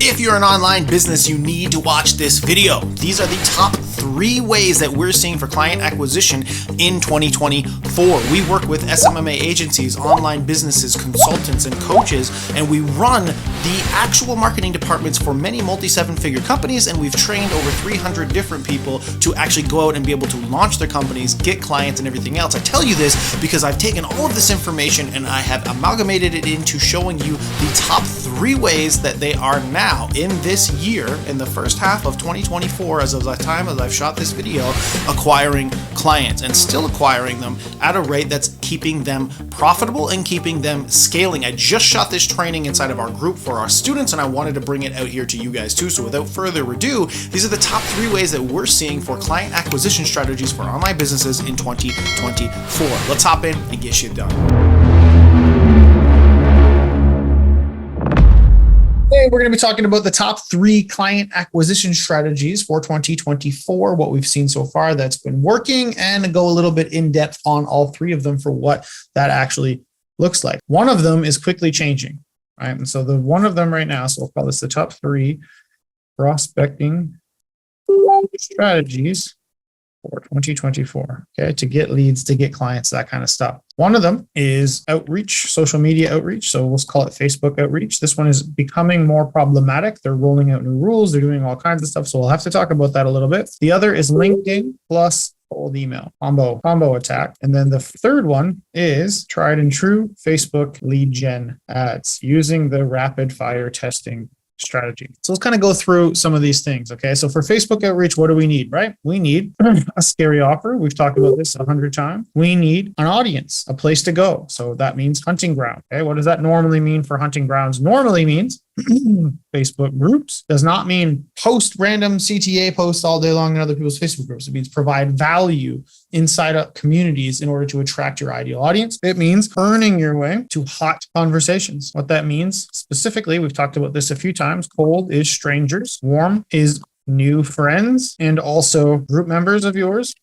If you're an online business, you need to watch this video. These are the top 3 ways that we're seeing for client acquisition in 2024. We work with SMMA agencies, online businesses, consultants, and coaches, and we run the actual marketing departments for many multi-7-figure companies, and we've trained over 300 different people to actually go out and be able to launch their companies, get clients, and everything else. I tell you this because I've taken all of this information and I have amalgamated it into showing you the top 3 ways that they are now in this year, in the first half of 2024, as of the time as I've shot this video, acquiring clients and still acquiring them at a rate that's keeping them profitable and keeping them scaling. I just shot this training inside of our group for our students, and I wanted to bring it out here to you guys too. So without further ado, these are the top 3 ways that we're seeing for client acquisition strategies for online businesses in 2024. Let's hop in and get shit done. Today, we're going to be talking about the top 3 client acquisition strategies for 2024, what we've seen so far that's been working, and go a little bit in depth on all 3 of them for what that actually looks like. One of them is quickly changing, right? And so the one of them right now, so we'll call this the top 3 prospecting strategies for 2024, okay, to get leads, to get clients, that kind of stuff. One of them is outreach, social media outreach. So let's call it Facebook outreach. This one is becoming more problematic. They're rolling out new rules. They're doing all kinds of stuff. So we'll have to talk about that a little bit. The other is LinkedIn plus cold email, combo attack. And then the third one is tried and true Facebook lead gen ads using the rapid fire testing strategy. So let's kind of go through some of these things. Okay. So for Facebook outreach, what do we need, right? We need a scary offer. We've talked about this 100 times. We need an audience, a place to go. So that means hunting ground. Okay. What does that normally mean for hunting grounds? Normally means Facebook groups. Does not mean post random CTA posts all day long in other people's Facebook groups. It means provide value inside of communities in order to attract your ideal audience. It means earning your way to hot conversations. What that means specifically, we've talked about this a few times. Cold is strangers. Warm is new friends and also group members of yours.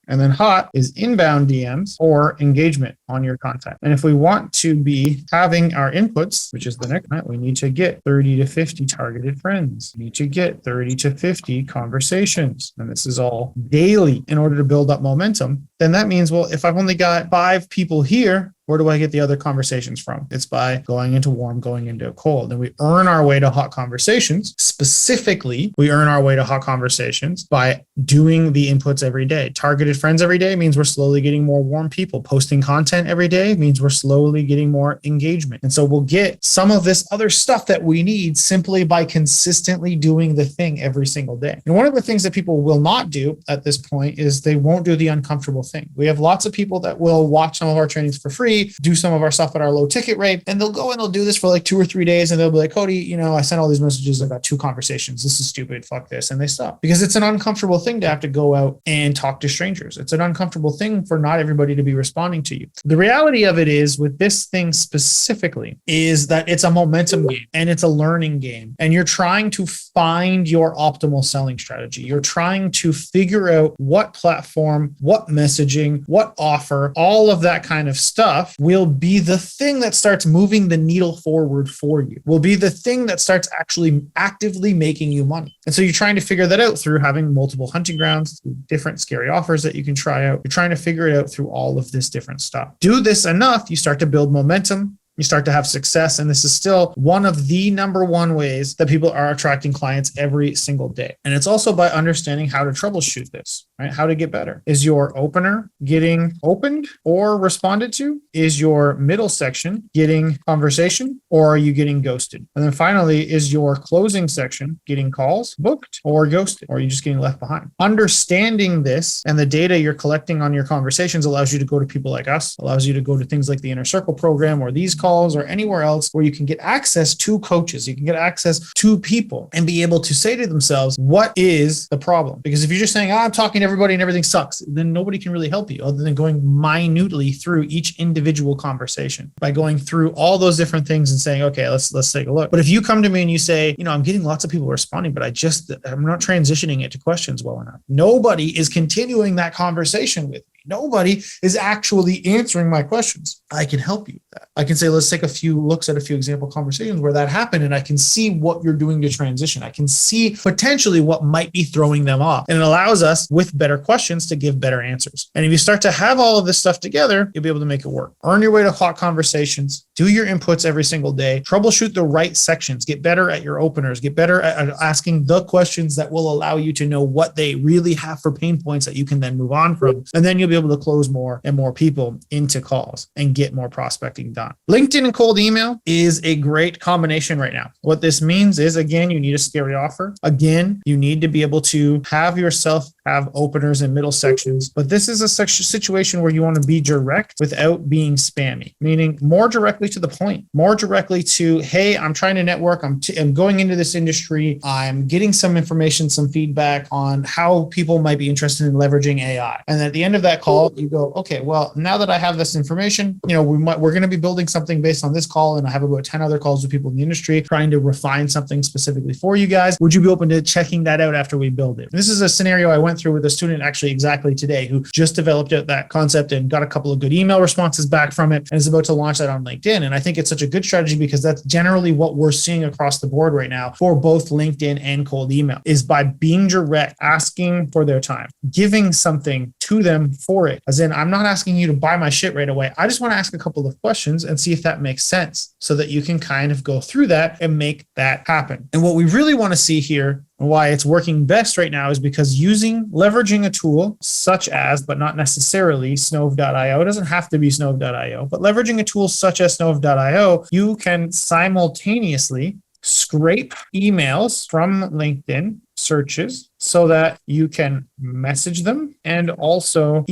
And then hot is inbound DMs or engagement on your content. And if we want to be having our inputs, which is the next one, we need to get 30 to 50 targeted friends. We need to get 30 to 50 conversations. And this is all daily in order to build up momentum. Then that means, well, if I've only got 5 people here, where do I get the other conversations from? It's by going into warm, going into cold. And we earn our way to hot conversations. Specifically, we earn our way to hot conversations by doing the inputs every day. Targeted friends every day means we're slowly getting more warm people. Posting content every day means we're slowly getting more engagement. And so we'll get some of this other stuff that we need simply by consistently doing the thing every single day. And one of the things that people will not do at this point is they won't do the uncomfortable thing. We have lots of people that will watch some of our trainings for free, do some of our stuff at our low ticket rate, and they'll go and they'll do this for like 2 or 3 days, and they'll be like, Cody, I sent all these messages, I got 2 conversations, this is stupid, fuck this, and they stop. Because it's an uncomfortable thing to have to go out and talk to strangers. It's an uncomfortable thing for not everybody to be responding to you. The reality of it is, with this thing specifically, is that it's a momentum game and it's a learning game, and you're trying to find your optimal selling strategy. You're trying to figure out what platform, what messaging, what offer, all of that kind of stuff will be the thing that starts moving the needle forward for you, will be the thing that starts actually actively making you money. And so you're trying to figure that out through having multiple hunting grounds, different scary offers that you can try out. You're trying to figure it out through all of this different stuff. Do this enough, you start to build momentum. You start to have success. And this is still one of the number 1 ways that people are attracting clients every single day. And it's also by understanding how to troubleshoot this, right? How to get better. Is your opener getting opened or responded to? Is your middle section getting conversation, or are you getting ghosted? And then finally, is your closing section getting calls, booked, or ghosted? Or are you just getting left behind? Understanding this and the data you're collecting on your conversations allows you to go to people like us, allows you to go to things like the Inner Circle program or these calls or anywhere else where you can get access to coaches, you can get access to people and be able to say to themselves, what is the problem? Because if you're just saying, I'm talking to everybody and everything sucks, then nobody can really help you other than going minutely through each individual conversation, by going through all those different things and saying, okay, let's take a look. But if you come to me and you say, I'm getting lots of people responding, but I'm not transitioning it to questions well enough. Nobody is continuing that conversation with me. Nobody is actually answering my questions. I can help you with that. I can say, let's take a few looks at a few example conversations where that happened, and I can see what you're doing to transition. I can see potentially what might be throwing them off. And it allows us, with better questions, to give better answers. And if you start to have all of this stuff together, you'll be able to make it work. Earn your way to hot conversations, do your inputs every single day, troubleshoot the right sections, get better at your openers, get better at asking the questions that will allow you to know what they really have for pain points that you can then move on from. And then you'll be able to close more and more people into calls and get more prospecting done. LinkedIn and cold email is a great combination right now. What this means is, again, you need a scary offer. Again, you need to be able to have yourself have openers and middle sections, but this is a situation where you want to be direct without being spammy, meaning more directly to the point, more directly to, hey, I'm trying to network. I'm going into this industry. I'm getting some information, some feedback on how people might be interested in leveraging AI. And at the end of that call, you go, okay, well, now that I have this information, we're going to be building something based on this call. And I have about 10 other calls with people in the industry trying to refine something specifically for you guys. Would you be open to checking that out after we build it? This is a scenario I went through with a student actually exactly today who just developed out that concept and got a couple of good email responses back from it and is about to launch that on LinkedIn. And I think it's such a good strategy because that's generally what we're seeing across the board right now for both LinkedIn and cold email, is by being direct, asking for their time, giving something to them for it. As in, I'm not asking you to buy my shit right away. I just want to ask a couple of questions and see if that makes sense so that you can kind of go through that and make that happen. And what we really want to see here, and why it's working best right now, is because leveraging a tool such as, but not necessarily Snove.io, it doesn't have to be Snove.io, but leveraging a tool such as Snove.io, you can simultaneously scrape emails from LinkedIn searches so that you can message them and also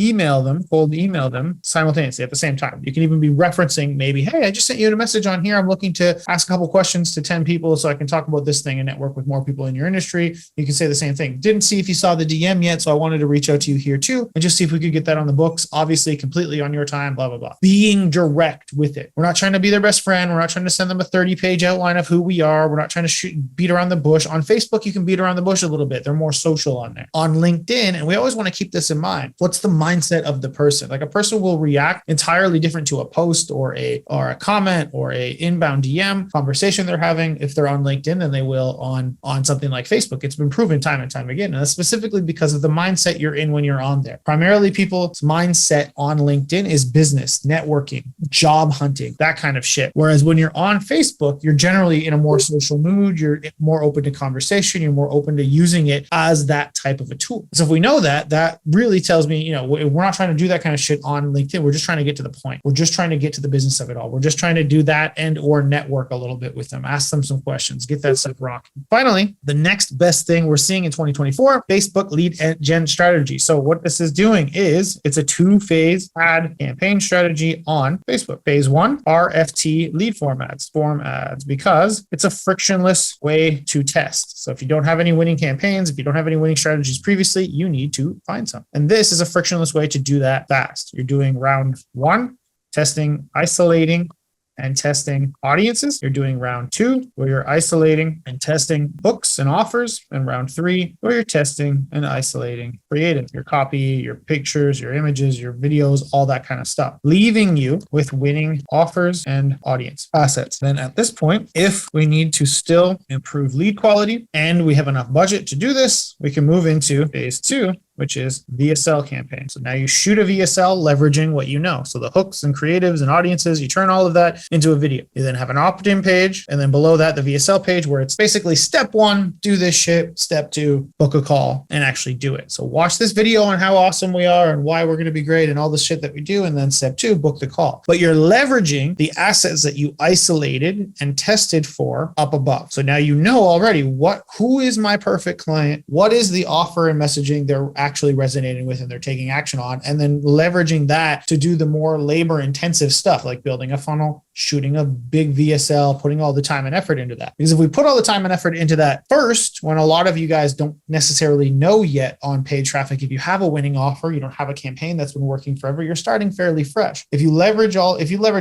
cold email them simultaneously at the same time. You can even be referencing maybe, hey, I just sent you a message on here. I'm looking to ask a couple questions to 10 people so I can talk about this thing and network with more people in your industry. You can say the same thing. Didn't see if you saw the DM yet, so I wanted to reach out to you here too and just see if we could get that on the books. Obviously, completely on your time, blah, blah, blah. Being direct with it. We're not trying to be their best friend. We're not trying to send them a 30-page outline of who we are. We're not trying to beat around the bush. On Facebook, you can beat around the bush a little bit. They're more social on there. On LinkedIn, and we always want to keep this in mind, what's the mindset of the person? Like, a person will react entirely different to a post or a comment or a inbound DM conversation they're having if they're on LinkedIn than they will on something like Facebook. It's been proven time and time again. And that's specifically because of the mindset you're in when you're on there. Primarily, people's mindset on LinkedIn is business, networking, job hunting, that kind of shit. Whereas when you're on Facebook, you're generally in a more social mood. You're more open to conversation. You're more open to using it as that type of a tool. So if we know that really tells me, we're not trying to do that kind of shit on LinkedIn. We're just trying to get to the point. We're just trying to get to the business of it all. We're just trying to do that and or network a little bit with them, ask them some questions, get that stuff rocking. Finally, the next best thing we're seeing in 2024, Facebook lead gen strategy. So what this is doing is it's a 2-phase ad campaign strategy on Facebook. Phase 1, RFT lead form ads, because it's a frictionless way to test. So if you don't have any winning campaigns, if you don't have any winning strategies previously, you need to find some. And this is a frictionless way to do that fast. You're doing round 1, testing, isolating, and testing audiences. You're doing round 2, where you're isolating and testing books and offers. And round 3, where you're testing and isolating creative, your copy, your pictures, your images, your videos, all that kind of stuff, leaving you with winning offers and audience assets. Then at this point, if we need to still improve lead quality and we have enough budget to do this, we can move into phase 2, which is VSL campaign. So now you shoot a VSL leveraging what you know. So the hooks and creatives and audiences, you turn all of that into a video. You then have an opt-in page, and then below that, the VSL page, where it's basically step 1, do this shit. Step 2, book a call and actually do it. So watch this video on how awesome we are and why we're going to be great and all the shit that we do. And then step 2, book the call. But you're leveraging the assets that you isolated and tested for up above. So now you know already who is my perfect client, what is the offer and messaging they're actually resonating with and they're taking action on, and then leveraging that to do the more labor intensive stuff like building a funnel, shooting a big VSL, putting all the time and effort into that. Because if we put all the time and effort into that first, when a lot of you guys don't necessarily know yet on paid traffic, if you have a winning offer, you don't have a campaign that's been working forever, you're starting fairly fresh. If you leverage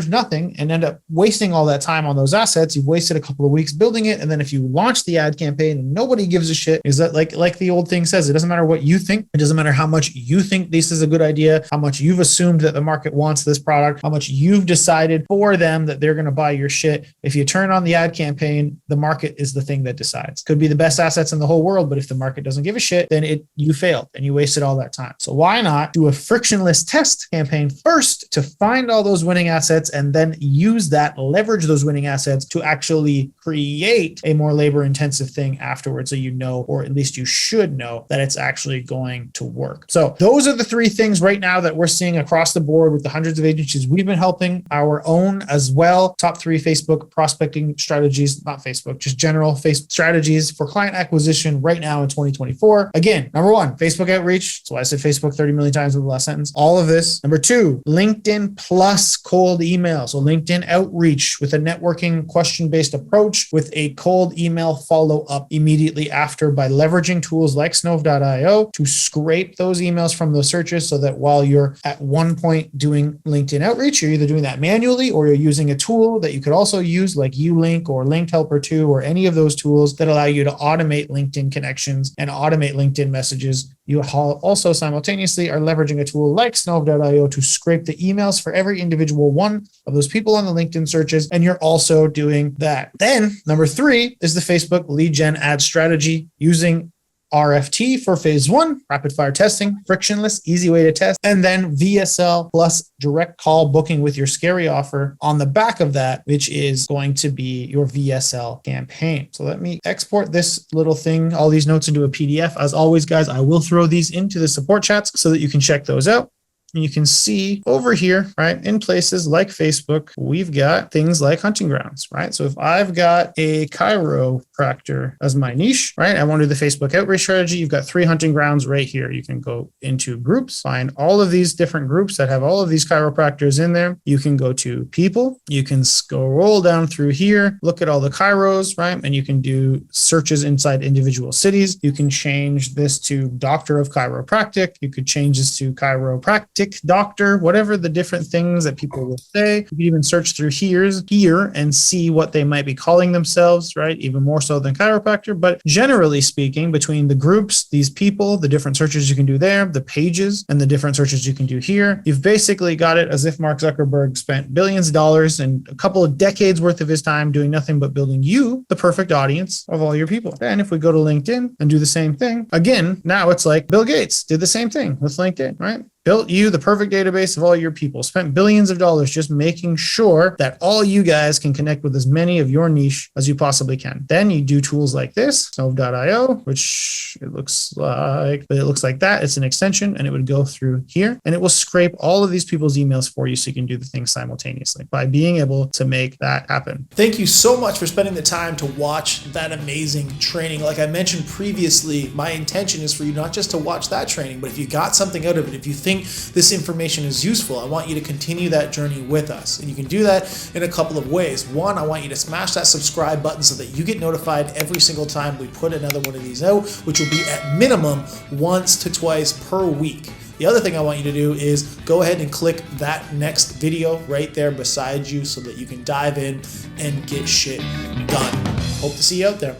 nothing and end up wasting all that time on those assets, you've wasted a couple of weeks building it. And then if you launch the ad campaign and nobody gives a shit, is that like the old thing says, it doesn't matter what you think. It doesn't matter how much you think this is a good idea, how much you've assumed that the market wants this product, how much you've decided for them that they're going to buy your shit. If you turn on the ad campaign, the market is the thing that decides. Could be the best assets in the whole world, but if the market doesn't give a shit, then you failed and you wasted all that time. So why not do a frictionless test campaign first to find all those winning assets and then use that, leverage those winning assets to actually create a more labor intensive thing afterwards, so you know, or at least you should know, that it's actually going to work. So those are the three things right now that we're seeing across the board with the hundreds of agencies we've been helping, our own as well. Top 3 Facebook prospecting strategies, not Facebook, just general Facebook strategies for client acquisition right now in 2024. Again, number 1, Facebook outreach. That's why I said Facebook 30 million times in the last sentence. All of this. Number 2, LinkedIn plus cold email. So LinkedIn outreach with a networking question-based approach with a cold email follow-up immediately after by leveraging tools like Snove.io to scrape those emails from those searches, so that while you're at one point doing LinkedIn outreach, you're either doing that manually or you're using a tool that you could also use like Ulink or Linked Helper 2 or any of those tools that allow you to automate LinkedIn connections and automate LinkedIn messages. You also simultaneously are leveraging a tool like Snove.io to scrape the emails for every individual one of those people on the LinkedIn searches, and you're also doing that. Then number 3 is the Facebook lead gen ad strategy using RFT for phase 1, rapid fire testing, frictionless, easy way to test, and then VSL plus direct call booking with your scary offer on the back of that, which is going to be your VSL campaign. So let me export this little thing, all these notes, into a PDF. As always, guys, I will throw these into the support chats so that you can check those out. And you can see over here, right, in places like Facebook, we've got things like hunting grounds, right? So if I've got a chiropractor as my niche, right, I want to do the Facebook outreach strategy. You've got 3 hunting grounds right here. You can go into groups, find all of these different groups that have all of these chiropractors in there. You can go to people. You can scroll down through here, look at all the chiros, right? And you can do searches inside individual cities. You can change this to doctor of chiropractic. You could change this to chiropractic doctor, whatever the different things that people will say. You can even search through here and see what they might be calling themselves, right? Even more so than chiropractor. But generally speaking, between the groups, these people, the different searches you can do there, the pages, and the different searches you can do here, you've basically got it as if Mark Zuckerberg spent billions of dollars and a couple of decades worth of his time doing nothing but building you the perfect audience of all your people. And if we go to LinkedIn and do the same thing, again, now it's like Bill Gates did the same thing with LinkedIn, right? Built you the perfect database of all your people, spent billions of dollars just making sure that all you guys can connect with as many of your niche as you possibly can. Then you do tools like this, Snove.io, which it looks like that. It's an extension, and it would go through here, and it will scrape all of these people's emails for you so you can do the things simultaneously by being able to make that happen. Thank you so much for spending the time to watch that amazing training. Like I mentioned previously, my intention is for you not just to watch that training, but if you got something out of it, if you think this information is useful, I want you to continue that journey with us. And you can do that in a couple of ways. One, I want you to smash that subscribe button so that you get notified every single time we put another one of these out, which will be at minimum once to twice per week. The other thing I want you to do is go ahead and click that next video right there beside you so that you can dive in and get shit done. Hope to see you out there.